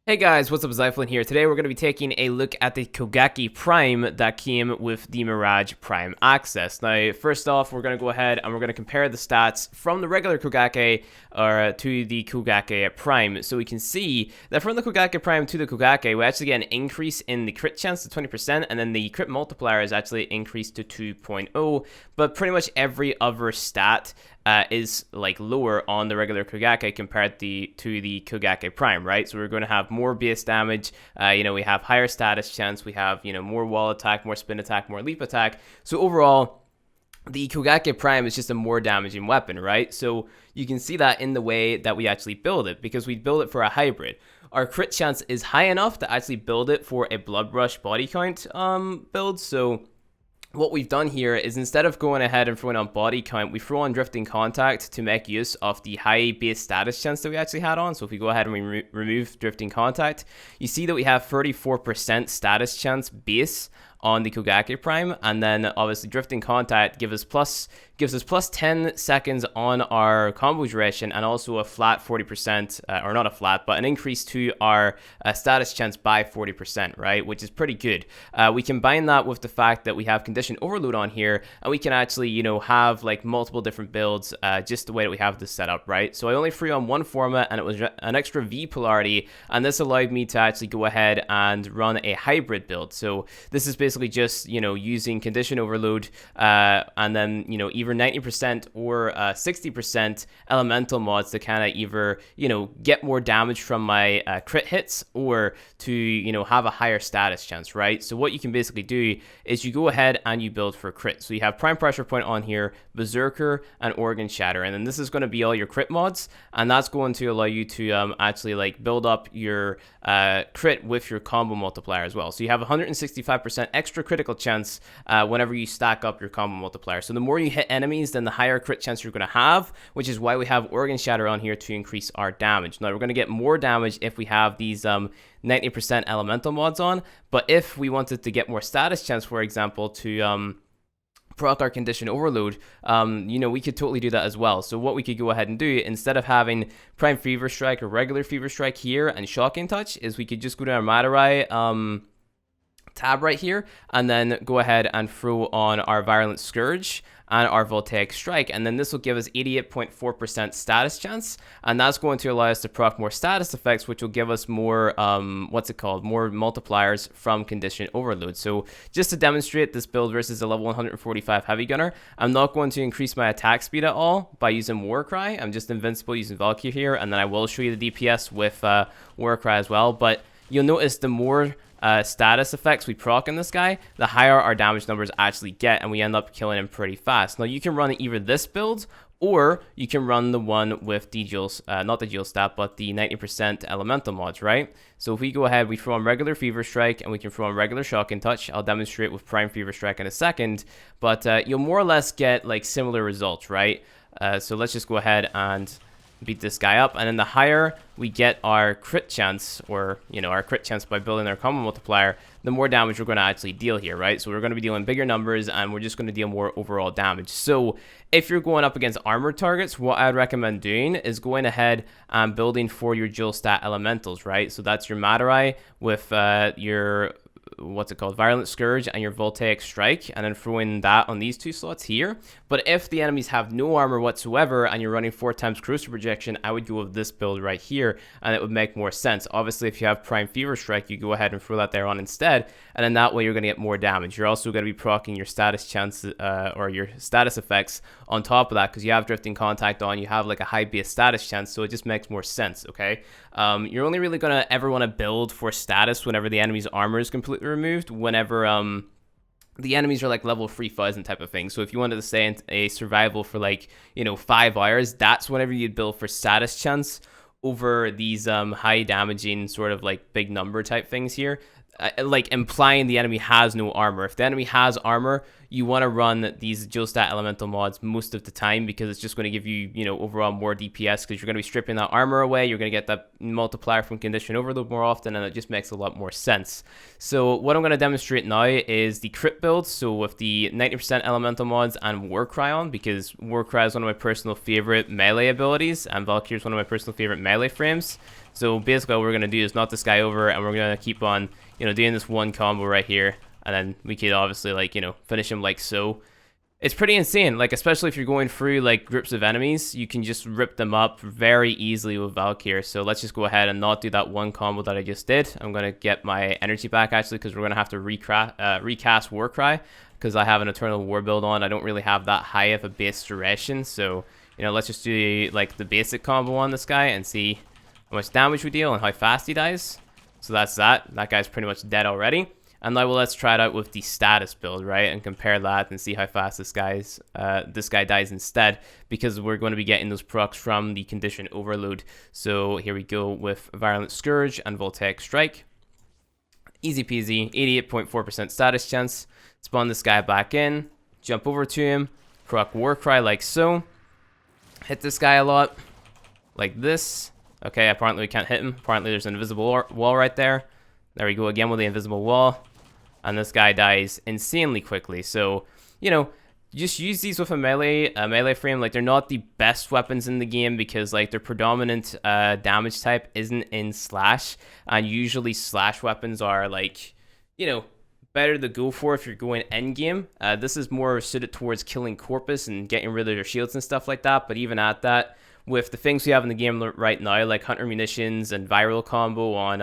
Hey guys, what's up? It's iFlynn here. Today we're going to be taking a look at the Kogake Prime that came with the Mirage Prime Access. Now, first off, we're going to go ahead and we're going to compare the stats from the regular Kogake to the Kogake Prime. So we can see that from the Kogake Prime to the Kogake, we actually get an increase in the crit chance to 20%, and then the crit multiplier is actually increased to 2.0, but pretty much every other stat is like lower on the regular Kogake compared to the Kogake Prime, right? So we're going to have more base damage. We have higher status chance. We have, more wall attack, more spin attack, more leap attack. So overall, the Kogake Prime is just a more damaging weapon, right? So you can see that in the way that we actually build it, because we build it for a hybrid. Our crit chance is high enough to actually build it for a blood rush body count build. So what we've done here is, instead of going ahead and throwing on body count, we throw on drifting contact to make use of the high base status chance that we actually had on. So if we go ahead and we remove drifting contact, you see that we have 34% status chance base on the Kogake Prime, and then obviously drifting contact gives us plus 10 seconds on our combo duration, and also a flat 40%, or not a flat, but an increase to our status chance by 40%, right? Which is pretty good. We combine that with the fact that we have condition overload on here, and we can actually, have like multiple different builds, just the way that we have this set up, right? So I only threw on one format, and it was an extra V polarity, and this allowed me to actually go ahead and run a hybrid build. So this is basically just, using condition overload, and then, either 90% or 60% elemental mods to kind of either, get more damage from my crit hits, or to, have a higher status chance, right? So what you can basically do is you go ahead and you build for crit. So you have Prime Pressure Point on here, Berserker, and Organ Shatter, and then this is going to be all your crit mods, and that's going to allow you to actually like build up your crit with your combo multiplier as well. So you have 165% extra critical chance whenever you stack up your combo multiplier. So the more you hit enemies, then the higher crit chance you're going to have, which is why we have Organ Shatter on here to increase our damage. Now we're going to get more damage if we have these 90% elemental mods on, but if we wanted to get more status chance, for example, to proc our condition overload, we could totally do that as well. So what we could go ahead and do, instead of having Prime Fever Strike or regular Fever Strike here and Shocking Touch, is we could just go to our Madarai tab right here, and then go ahead and throw on our Virulent Scourge and our Voltaic Strike, and then this will give us 88.4% status chance, and that's going to allow us to proc more status effects, which will give us more more multipliers from condition overload. So just to demonstrate this build versus a level 145 heavy gunner, I'm not going to increase my attack speed at all by using Warcry. I'm just invincible using Valkyrie here, and then I will show you the DPS with Warcry as well. But you'll notice the more status effects we proc in this guy, the higher our damage numbers actually get, and we end up killing him pretty fast. Now you can run either this build, or you can run the one with the dual, not the dual stat, but the 90% elemental mods, right? So if we go ahead, we throw on regular Fever Strike, and we can throw on regular Shocking Touch. I'll demonstrate with Prime Fever Strike in a second, but you'll more or less get like similar results, right? So let's just go ahead and beat this guy up, and then the higher we get our crit chance, or our crit chance by building our combo multiplier, the more damage we're going to actually deal here, right? So we're going to be dealing bigger numbers, and we're just going to deal more overall damage. So if you're going up against armored targets, what I'd recommend doing is going ahead and building for your dual stat elementals, right? So that's your Madarai with your Virulent Scourge and your Voltaic Strike, and then throwing that on these two slots here. But if the enemies have no armor whatsoever and you're running 4 times corrosive projection, I would go with this build right here, and it would make more sense. Obviously, if you have Prime Fever Strike, you go ahead and throw that there on instead, and then that way you're going to get more damage. You're also going to be proccing your status chance, or your status effects on top of that, because you have Drifting Contact on, you have like a high base status chance, so it just makes more sense, okay? You're only really going to ever want to build for status whenever the enemy's armor is completely removed, whenever the enemies are like level 3000 type of thing. So if you wanted to stay in a survival for like 5 hours, that's whenever you'd build for status chance over these high damaging sort of like big number type things here, like implying the enemy has no armor. If the enemy has armor, you want to run these dual stat elemental mods most of the time, because it's just going to give you, overall more DPS, because you're going to be stripping that armor away. You're going to get that multiplier from condition overload more often, and it just makes a lot more sense. So what I'm going to demonstrate now is the Crypt Build. So with the 90% elemental mods and Warcry on, because Warcry is one of my personal favorite melee abilities, and Valkyrie is one of my personal favorite melee frames. So basically what we're going to do is knock this guy over, and we're going to keep on, you know, doing this one combo right here, and then we could obviously, like, you know, finish him like so. It's pretty insane, like, especially if you're going through, like, groups of enemies, you can just rip them up very easily with Valkyr. So let's just go ahead and not do that one combo that I just did. I'm going to get my energy back, actually, because we're going to have to recast Warcry, because I have an Eternal War build on. I don't really have that high of a base duration, so, you know, let's just do, like, the basic combo on this guy and see how much damage we deal and how fast he dies. So that's that. That guy's pretty much dead already. And now, well, let's try it out with the status build, right? And compare that and see how fast this guy dies instead, because we're going to be getting those procs from the condition overload. So here we go with Virulent Scourge and Voltaic Strike. Easy peasy, 88.4% status chance. Spawn this guy back in, jump over to him, proc Warcry like so. Hit this guy a lot, like this. Okay, apparently we can't hit him. Apparently there's an invisible wall right there. There we go again with the invisible wall. And this guy dies insanely quickly. So, you know, just use these with a melee frame. Like, they're not the best weapons in the game because, like, their predominant damage type isn't in slash. And usually slash weapons are, like, you know, better to go for if you're going end game. This is more suited towards killing Corpus and getting rid of their shields and stuff like that. But even at that, with the things we have in the game right now, like Hunter Munitions and Viral Combo on,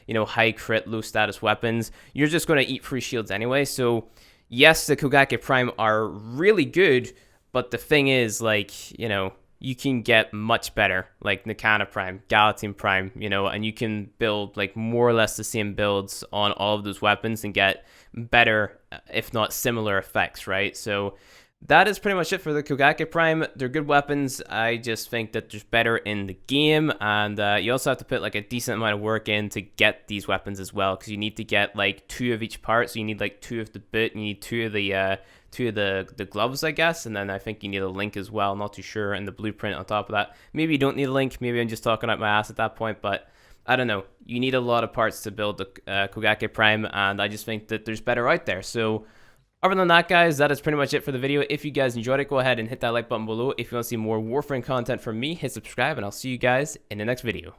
you know, high crit, low status weapons, you're just going to eat free shields anyway. So, yes, the Kogake Prime are really good, but the thing is, like, you know, you can get much better, like Nakana Prime, Galatine Prime, you know, and you can build, like, more or less the same builds on all of those weapons and get better, if not similar effects, right? So, that is pretty much it for the Kogake Prime. They're good weapons. I just think that there's better in the game, and you also have to put like a decent amount of work in to get these weapons as well, because you need to get like 2 of each part. So you need like 2 of the boot, you need 2 of the gloves, I guess, and then I think you need a link as well. Not too sure, and the blueprint on top of that. Maybe you don't need a link. Maybe I'm just talking out my ass at that point, but I don't know. You need a lot of parts to build the Kogake Prime, and I just think that there's better out there. So, other than that, guys, that is pretty much it for the video. If you guys enjoyed it, go ahead and hit that like button below. If you want to see more Warframe content from me, hit subscribe, and I'll see you guys in the next video.